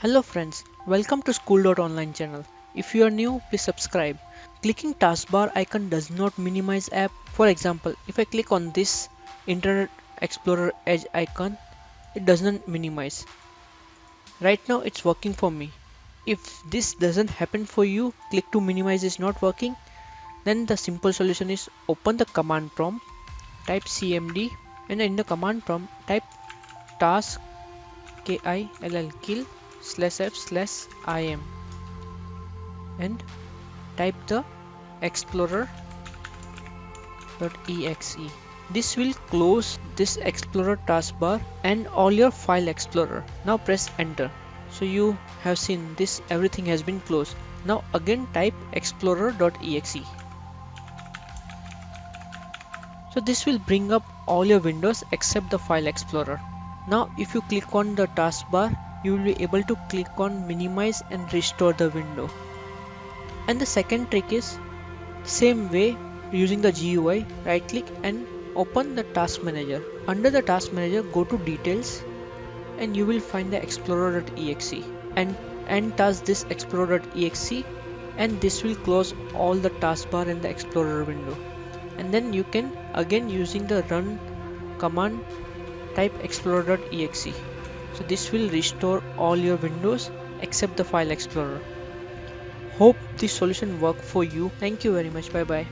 Hello friends, welcome to skool.online channel. If you are new, please subscribe. Clicking taskbar icon does not minimize app. For example, if I click on this Internet Explorer Edge icon, it doesn't minimize. Right now it's working for me. If this doesn't happen for you, click to minimize is not working, then the simple solution is open the command prompt, type cmd, and in the command prompt type task kill /f/im and type the explorer.exe. This will close this explorer taskbar and all your file explorer. Now press enter. So you have seen this, everything has been closed. Now again type explorer.exe. So this will bring up all your windows except the file explorer. Now if you click on the taskbar, you will be able to click on minimize and restore the window. And the second trick is same way, using the GUI, right click and open the task manager. Under the task manager, go to details and you will find the explorer.exe and task this explorer.exe, and this will close all the taskbar and the explorer window. And then you can again using the run command type explorer.exe. So this will restore all your windows except the file explorer. Hope this solution worked for you. Thank you very much. Bye bye.